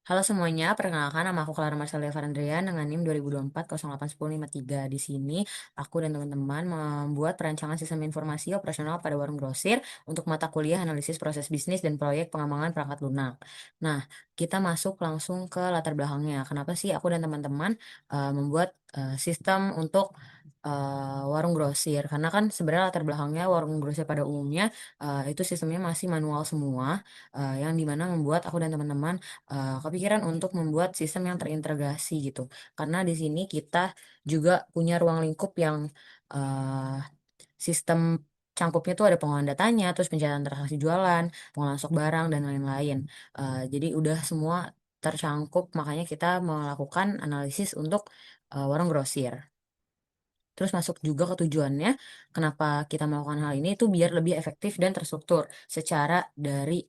Halo semuanya, perkenalkan nama aku Clara Marcelia Farandrian dengan NIM 2024-081053. Di sini, aku dan teman-teman membuat perancangan sistem informasi operasional pada warung grosir untuk mata kuliah analisis proses bisnis dan proyek pengembangan perangkat lunak. Nah, kita masuk langsung ke latar belakangnya. Kenapa sih aku dan teman-teman membuat sistem untuk warung grosir? Karena kan sebenarnya latar belakangnya warung grosir pada umumnya itu sistemnya masih manual semua, yang dimana membuat aku dan teman-teman kepikiran untuk membuat sistem yang terintegrasi gitu. Karena di sini kita juga punya ruang lingkup yang uh, sistem cangkupnya tuh ada pengolahan datanya, terus pencatatan transaksi jualan, pengolahan stok barang dan lain-lain. Jadi udah semua tercangkup, makanya kita melakukan analisis untuk warung grosir. Terus masuk juga ke tujuannya, kenapa kita melakukan hal ini itu biar lebih efektif dan terstruktur secara dari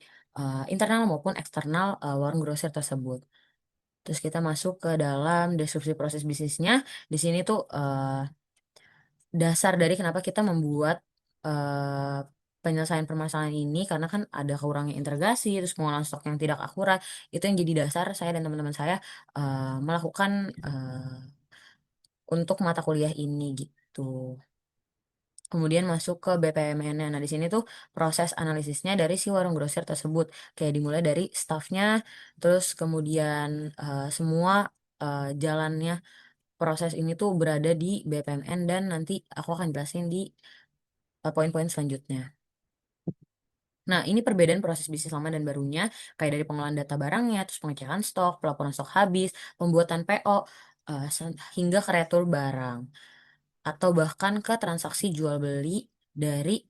internal maupun eksternal warung grosir tersebut. Terus kita masuk ke dalam deskripsi proses bisnisnya. Di sini tuh dasar dari kenapa kita membuat penyelesaian permasalahan ini, karena kan ada kurangnya integrasi, terus pengolahan stok yang tidak akurat. Itu yang jadi dasar saya dan teman-teman saya melakukan untuk mata kuliah ini gitu. Kemudian masuk ke BPMN-nya. Nah, di sini tuh proses analisisnya dari si warung grosir tersebut. Kayak dimulai dari staffnya, terus kemudian semua jalannya proses ini tuh berada di BPMN, dan nanti aku akan jelasin di poin-poin selanjutnya. Nah, ini perbedaan proses bisnis lama dan barunya, kayak dari pengolahan data barangnya, terus pengecekan stok, pelaporan stok habis, pembuatan PO, hingga ke retur barang, atau bahkan ke transaksi jual beli dari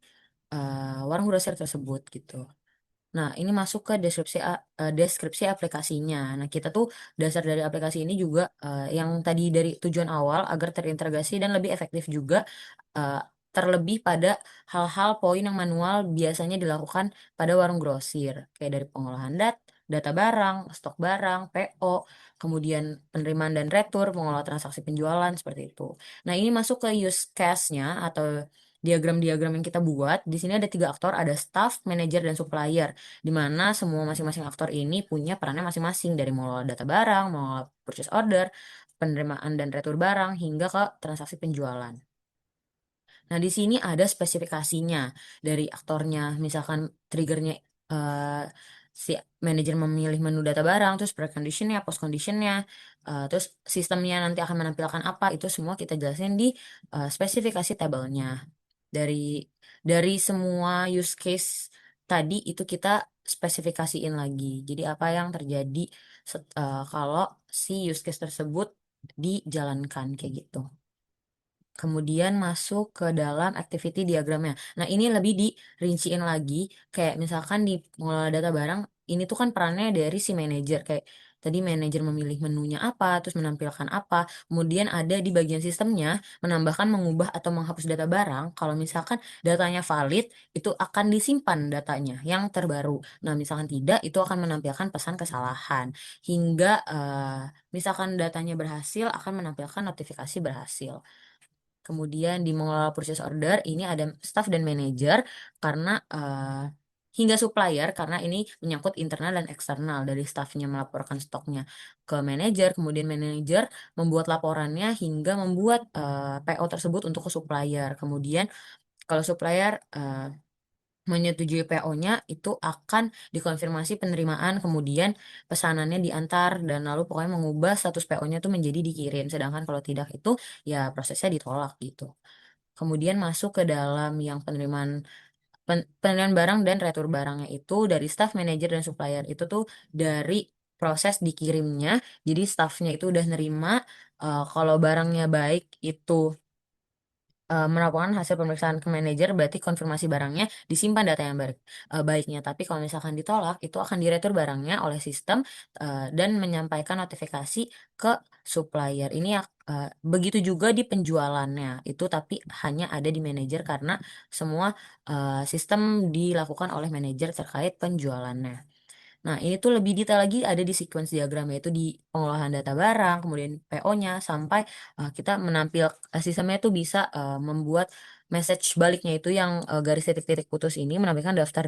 warung grosir tersebut gitu. Nah, ini masuk ke deskripsi aplikasinya. Nah, kita tuh dasar dari aplikasi ini juga yang tadi dari tujuan awal agar terintegrasi dan lebih efektif juga, eh, terlebih pada hal-hal poin yang manual biasanya dilakukan pada warung grosir, kayak dari pengolahan data barang, stok barang, PO, kemudian penerimaan dan retur, pengelola transaksi penjualan, seperti itu. Nah, ini masuk ke use case-nya atau diagram-diagram yang kita buat. Di sini ada tiga aktor, ada staff, manager, dan supplier, di mana semua masing-masing aktor ini punya perannya masing-masing, dari mengelola data barang, mengelola purchase order, penerimaan dan retur barang, hingga ke transaksi penjualan. Nah, di sini ada spesifikasinya dari aktornya, misalkan triggernya, eh, si manajer memilih menu data barang, terus preconditionnya, post conditionnya, terus sistemnya nanti akan menampilkan apa, itu semua kita jelasin di spesifikasi tabelnya. Dari semua use case tadi itu kita spesifikasiin lagi. Jadi apa yang terjadi kalau si use case tersebut dijalankan kayak gitu. Kemudian masuk ke dalam activity diagramnya. Nah, ini lebih dirinciin lagi. Kayak misalkan di pengelola data barang, ini tuh kan perannya dari si manajer. Kayak tadi manajer memilih menunya apa, terus menampilkan apa. Kemudian ada di bagian sistemnya, menambahkan, mengubah, atau menghapus data barang. Kalau misalkan datanya valid, itu akan disimpan datanya yang terbaru. Nah, misalkan tidak, itu akan menampilkan pesan kesalahan. Hingga misalkan datanya berhasil, akan menampilkan notifikasi berhasil. Kemudian di mengelola purchase order ini ada staff dan manajer, karena hingga supplier, karena ini menyangkut internal dan eksternal. Dari staffnya melaporkan stoknya ke manajer, kemudian manajer membuat laporannya hingga membuat PO tersebut untuk ke supplier. Kemudian kalau supplier menyetujui PO-nya, itu akan dikonfirmasi penerimaan, kemudian pesanannya diantar, dan lalu pokoknya mengubah status PO-nya tuh menjadi dikirim. Sedangkan kalau tidak, itu ya prosesnya ditolak gitu. Kemudian masuk ke dalam yang penerimaan barang dan retur barangnya, itu dari staff, manajer, dan supplier. Itu tuh dari proses dikirimnya. Jadi staffnya itu udah nerima, kalau barangnya baik itu melakukan hasil pemeriksaan ke manajer, berarti konfirmasi barangnya, disimpan data yang baiknya. Tapi kalau misalkan ditolak, itu akan diretur barangnya oleh sistem, dan menyampaikan notifikasi ke supplier. Ini ya, begitu juga di penjualannya. Itu tapi hanya ada di manajer, karena semua sistem dilakukan oleh manajer terkait penjualannya. Nah, ini tuh lebih detail lagi ada di sequence diagram, yaitu di pengolahan data barang, kemudian PO-nya, sampai kita sistemnya tuh bisa membuat message baliknya, itu yang garis titik-titik putus ini menampilkan daftar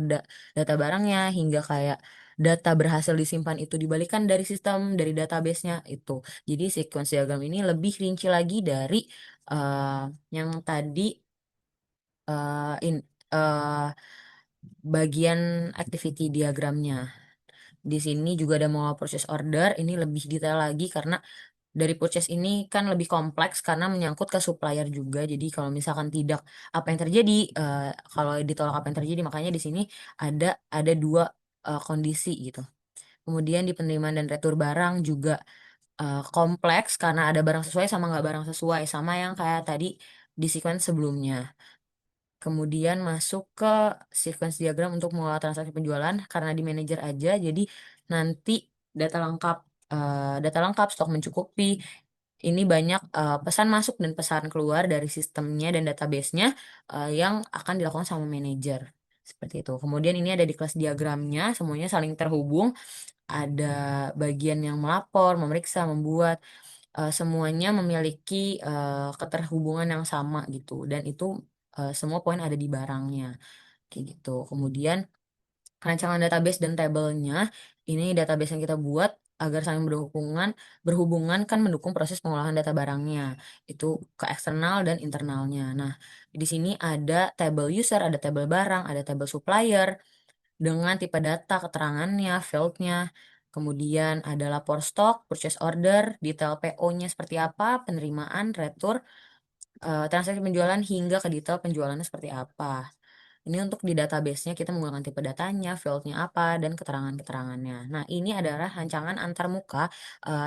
data barangnya, hingga kayak data berhasil disimpan itu dibalikan dari sistem, dari database-nya itu. Jadi sequence diagram ini lebih rinci lagi dari yang tadi bagian activity diagramnya. Di sini juga ada manual purchase order, ini lebih detail lagi karena dari purchase ini kan lebih kompleks karena menyangkut ke supplier juga. Jadi kalau misalkan tidak, apa yang terjadi? Kalau ditolak apa yang terjadi? Makanya di sini ada dua kondisi gitu. Kemudian di penerimaan dan retur barang juga kompleks karena ada barang sesuai sama nggak barang sesuai, sama yang kayak tadi di sequence sebelumnya. Kemudian masuk ke sequence diagram untuk mengelola transaksi penjualan karena di manajer aja, jadi nanti data lengkap, stok mencukupi. Ini banyak pesan masuk dan pesan keluar dari sistemnya dan database-nya yang akan dilakukan sama manajer. Seperti itu. Kemudian ini ada di kelas diagramnya, semuanya saling terhubung. Ada bagian yang melapor, memeriksa, membuat, semuanya memiliki keterhubungan yang sama gitu. Dan itu semua poin ada di barangnya. Kayak gitu. Kemudian rancangan database dan tabelnya, ini database yang kita buat agar saling berhubungan kan mendukung proses pengolahan data barangnya. Itu ke eksternal dan internalnya. Nah, di sini ada tabel user, ada tabel barang, ada tabel supplier dengan tipe data, keterangannya, fieldnya. Kemudian ada lapor stok, purchase order, detail PO-nya seperti apa, penerimaan, retur, transaksi penjualan hingga ke detail penjualannya seperti apa. Ini untuk di database-nya kita menggunakan tipe datanya, fieldnya apa, dan keterangan-keterangannya. Nah, ini adalah rancangan antarmuka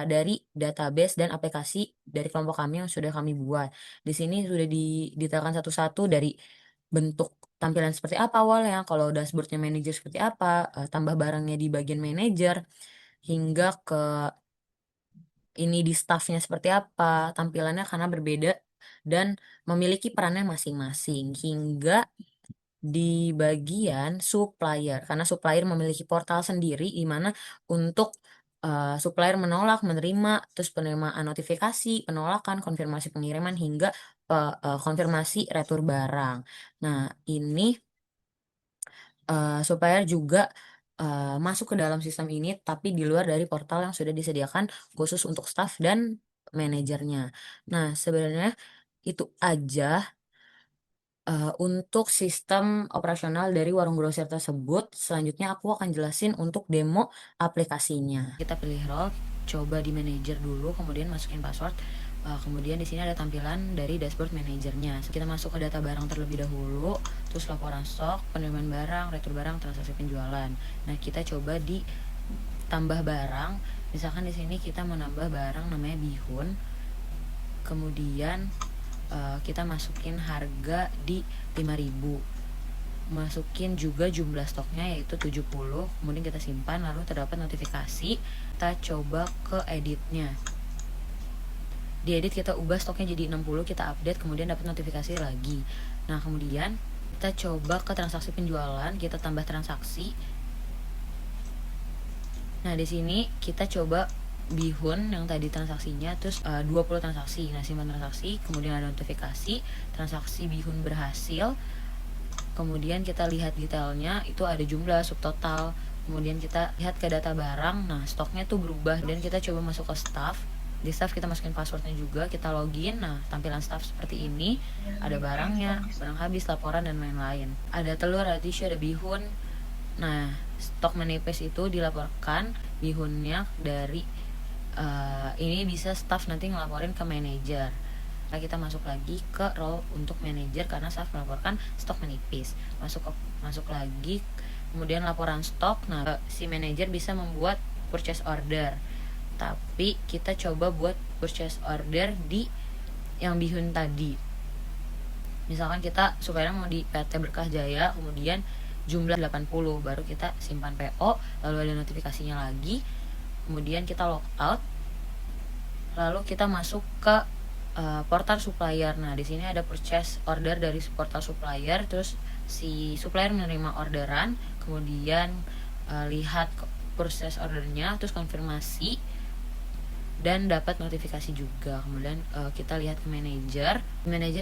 dari database dan aplikasi dari kelompok kami yang sudah kami buat. Di sini sudah didetailkan satu-satu dari bentuk tampilan seperti apa awalnya, kalau dashboardnya manajer seperti apa, tambah barangnya di bagian manajer, hingga ke ini di staffnya seperti apa, tampilannya karena berbeda dan memiliki perannya masing-masing, hingga di bagian supplier, karena supplier memiliki portal sendiri di mana untuk supplier menolak, menerima, terus penerimaan notifikasi, penolakan, konfirmasi pengiriman hingga konfirmasi retur barang. Nah, ini supplier juga masuk ke dalam sistem ini tapi di luar dari portal yang sudah disediakan khusus untuk staff dan manajernya. Nah, sebenarnya itu aja untuk sistem operasional dari warung grosir tersebut. Selanjutnya aku akan jelasin untuk demo aplikasinya. Kita pilih role, coba di manager dulu, kemudian masukin password. Kemudian di sini ada tampilan dari dashboard manajernya. Kita masuk ke data barang terlebih dahulu, terus laporan stok, penerimaan barang, retur barang, transaksi penjualan. Nah, kita coba di tambah barang. Misalkan di sini kita mau nambah barang namanya bihun. Kemudian kita masukin harga di 5.000, masukin juga jumlah stoknya yaitu 70, kemudian kita simpan, lalu terdapat notifikasi. Kita coba ke editnya, di edit kita ubah stoknya jadi 60, kita update, kemudian dapat notifikasi lagi. Nah, kemudian kita coba ke transaksi penjualan, kita tambah transaksi. Nah, di sini kita coba bihun yang tadi transaksinya, terus 20 transaksi. Nah, simpan transaksi, kemudian ada notifikasi, transaksi bihun berhasil. Kemudian kita lihat detailnya, itu ada jumlah, subtotal. Kemudian kita lihat ke data barang, nah stoknya tuh berubah. Dan kita coba masuk ke staff. Di staff kita masukin passwordnya juga, kita login. Nah, tampilan staff seperti ini, ada barangnya, barang habis, laporan, dan lain-lain. Ada telur, ada tisu, ada bihun. Nah, stok menipis itu dilaporkan bihunnya dari ini bisa staff nanti ngelaporin ke manajer. Nah, kita masuk lagi ke role untuk manajer karena staff melaporkan stok menipis. Masuk lagi, kemudian laporan stok. Nah, si manajer bisa membuat purchase order. Tapi kita coba buat purchase order di yang bihun tadi. Misalkan kita supaya mau di PT Berkah Jaya, kemudian jumlah 80, baru kita simpan PO, lalu ada notifikasinya lagi. Kemudian kita log out, lalu kita masuk ke portal supplier. Nah, di sini ada purchase order dari portal supplier, terus si supplier menerima orderan, kemudian lihat proses ordernya, terus konfirmasi dan dapat notifikasi juga. Kemudian kita lihat ke manajer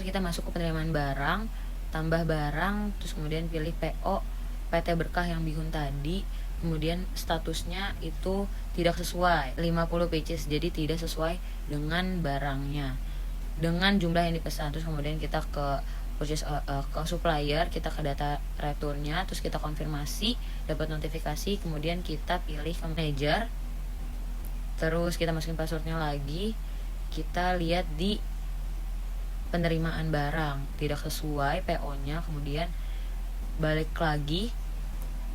kita masuk ke penerimaan barang, tambah barang, terus kemudian pilih PO PT Berkah yang bihun tadi, kemudian statusnya itu tidak sesuai 50 pieces, jadi tidak sesuai dengan barangnya, dengan jumlah yang dipesan. Terus kemudian kita ke purchase ke supplier, kita ke data returnnya, terus kita konfirmasi, dapat notifikasi, kemudian kita pilih ke manager, terus kita masukin passwordnya lagi, kita lihat di penerimaan barang tidak sesuai PO-nya, kemudian balik lagi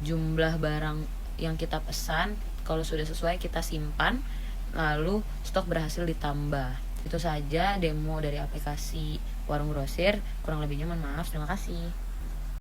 jumlah barang yang kita pesan, kalau sudah sesuai kita simpan, lalu stok berhasil ditambah. Itu saja demo dari aplikasi Warung Grosir, kurang lebihnya mohon maaf. Terima kasih.